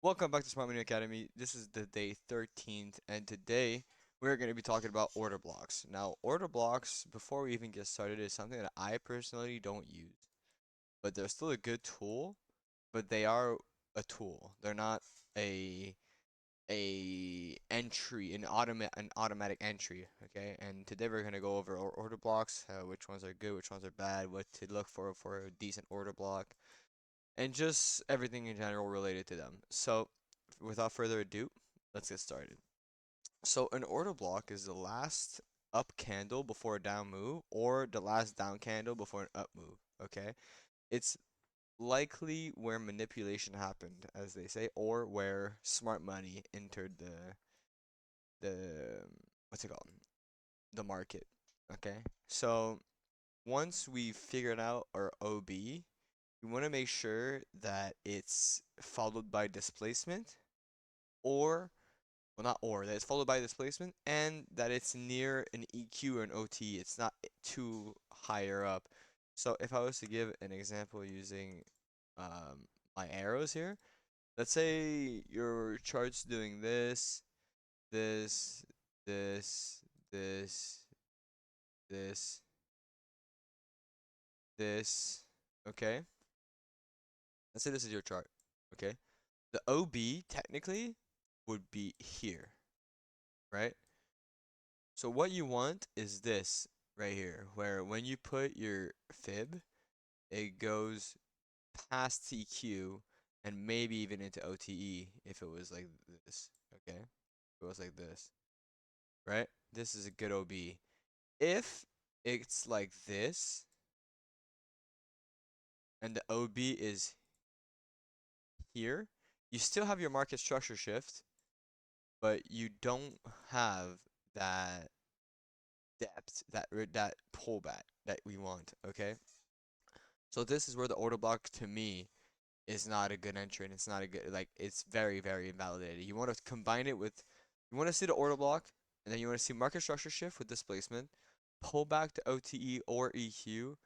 Welcome back to Smart Money Academy. This is the day 13th, and today we're going to be talking about order blocks. Now, order blocks, before we even get started, is something that I personally don't use, but they're still a good tool, but they are a tool. They're not a an automatic entry, okay? And today we're going to go over order blocks, which ones are good, which ones are bad, what to look for a decent order block, and just everything in general related to them. So, without further ado, let's get started. So, an order block is the last up candle before a down move or the last down candle before an up move, okay? It's likely where manipulation happened, as they say, or where smart money entered the what's it called? The market, okay? So, once we figured out our OB, we want to make sure that it's followed by displacement or, well, not or, that it's followed by displacement and that it's near an EQ or an OT. It's not too higher up. So if I was to give an example using my arrows here, let's say your chart's doing this, this, this, this, this, this, okay? Let's say this is your chart, okay? The OB technically would be here, right? So what you want is this right here, where when you put your fib, it goes past TQ and maybe even into OTE if it was like this, okay? If it was like this, right? This is a good OB. If it's like this and the OB is here, you still have your market structure shift, but you don't have that depth, that pullback that we want, okay? So this is where the order block to me is not a good entry, and it's not a good, like, it's very, very invalidated. You want to combine it with, you want to see the order block, and then you want to see market structure shift with displacement, pull back to OTE or EQ,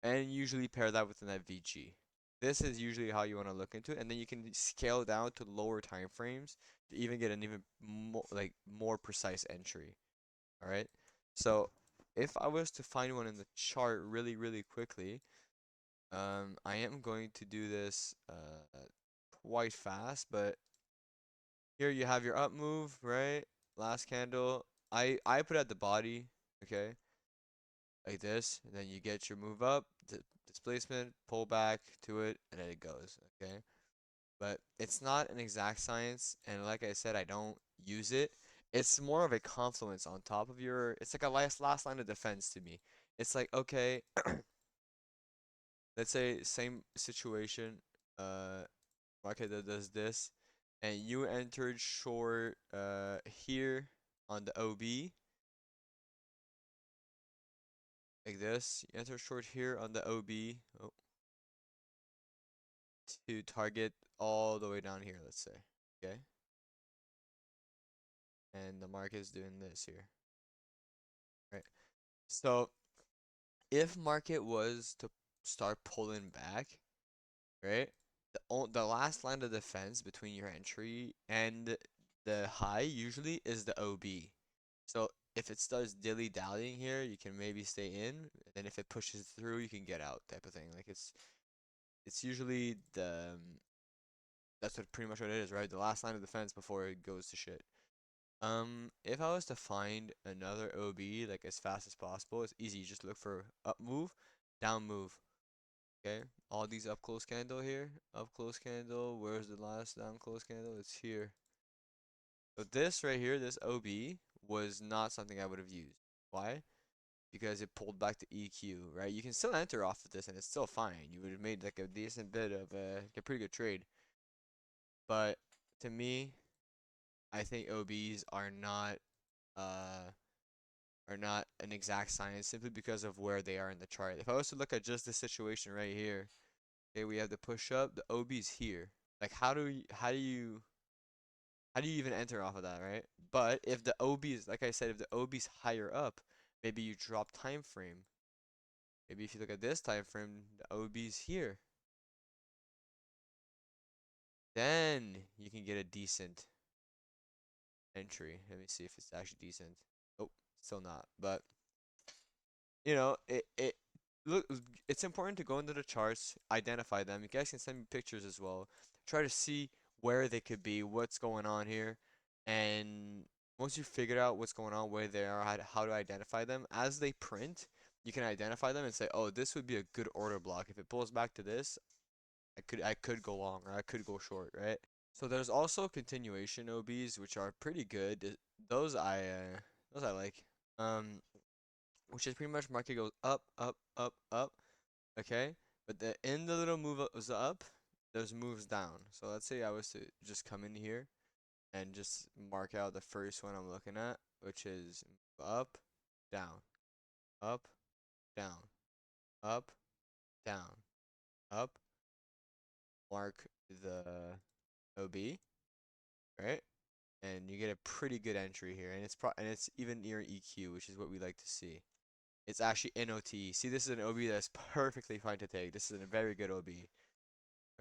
and usually pair that with an FVG. This is usually how you want to look into it, and then you can scale down to lower time frames to even get an even more, like, more precise entry. All right. So if I was to find one in the chart really, really quickly, I am going to do this quite fast, but here you have your up move, right? Last candle. I put at the body, okay, like this, and then you get your move up, displacement, pull back to it, and then it goes, okay? But it's not an exact science, and like I said, I don't use it. It's more of a confluence on top of your, it's like a last line of defense to me. It's like, okay, let's say same situation, uh, market that does this, and you entered short here on the OB, like this. You enter short here on the OB, oh, to target all the way down here, let's say, okay? And the market is doing this here, right? So if market was to start pulling back, right? The last line of defense between your entry and the high usually is the OB. So if it starts dilly-dallying here, you can maybe stay in, and then if it pushes through, you can get out type of thing. Like it's usually that's what pretty much what it is, right? The last line of defense before it goes to shit. If I was to find another OB like as fast as possible, it's easy. You just look for up move, down move. Okay, all these up close candle here, up close candle. Where's the last down close candle? It's here. So this right here, this OB was not something I would have used. Why? Because it pulled back to EQ, right? You can still enter off of this and it's still fine. You would have made like a decent bit of a pretty good trade. But to me, I think OBs uh are not an exact science simply because of where they are in the chart. If I was to look at just this situation right here, okay, we have the push up, the OB's here. Like how do you even enter off of that, right? But if the OB is, like I said, if the OB's higher up, maybe you drop time frame. Maybe if you look at this time frame, the OB's here. then you can get a decent entry. Let me see if it's actually decent. Oh, still not. But you know, it look it's important to go into the charts, identify them. You guys can send me pictures as well. Try to see where they could be, what's going on here, and once you figure out what's going on, where they are, how to identify them, as they print, you can identify them and say, oh, this would be a good order block. If it pulls back to this, I could go long or I could go short, right? So there's also continuation OBs, which are pretty good. Those I like. Um, which is pretty much market goes up, up, up, up. Okay, but in the little move was up, there's moves down. So let's say I was to just come in here and just mark out the first one I'm looking at, which is up, down, up, down, up, down, up. Mark the OB, right? And you get a pretty good entry here, and it's even near EQ, which is what we like to see. It's actually NOT. See, this is an OB that's perfectly fine to take. This is a very good OB.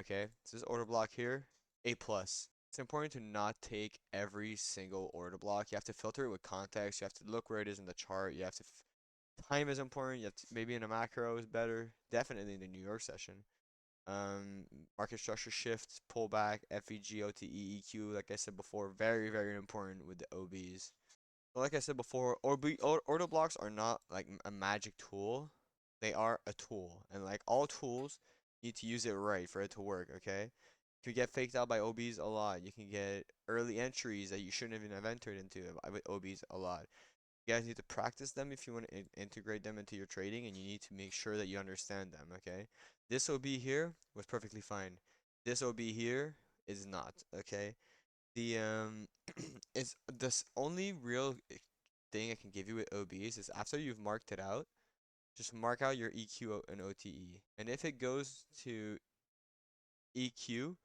Okay, so this order block here, A plus. It's important to not take every single order block. You have to filter it with context. You have to look where it is in the chart. You have to time is important. You have to, maybe in a macro is better. Definitely in the New York session. Market structure shift, pullback, FEG, OTE, EQ. Like I said before, very very important with the OBs. So like I said before, order blocks are not like a magic tool. They are a tool, and like all tools, you need to use it right for it to work. Okay, you can get faked out by OBs a lot. You can get early entries that you shouldn't even have entered into with OBs a lot. You guys need to practice them if you want to integrate them into your trading, and you need to make sure that you understand them. Okay, this OB here was perfectly fine. This OB here is not. Okay, the it's this only real thing I can give you with OBs is after you've marked it out, just mark out your EQ and OTE. And if it goes to EQ,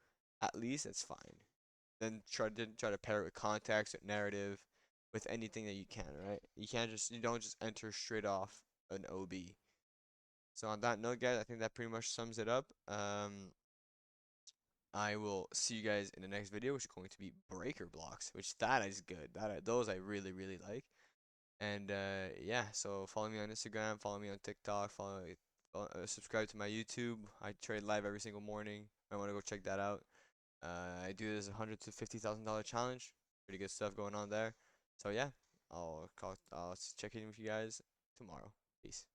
at least it's fine. Then try to pair it with context, with narrative, with anything that you can, right? You don't just enter straight off an OB. So on that note, guys, I think that pretty much sums it up. I will see you guys in the next video, which is going to be breaker blocks, which that is good. Those I really really like. And yeah, so follow me on Instagram, follow me on TikTok, subscribe to my YouTube. I trade live every single morning. I want to go check that out. I do this $100 to $50,000 challenge. Pretty good stuff going on there. So yeah, I'll check in with you guys tomorrow. Peace.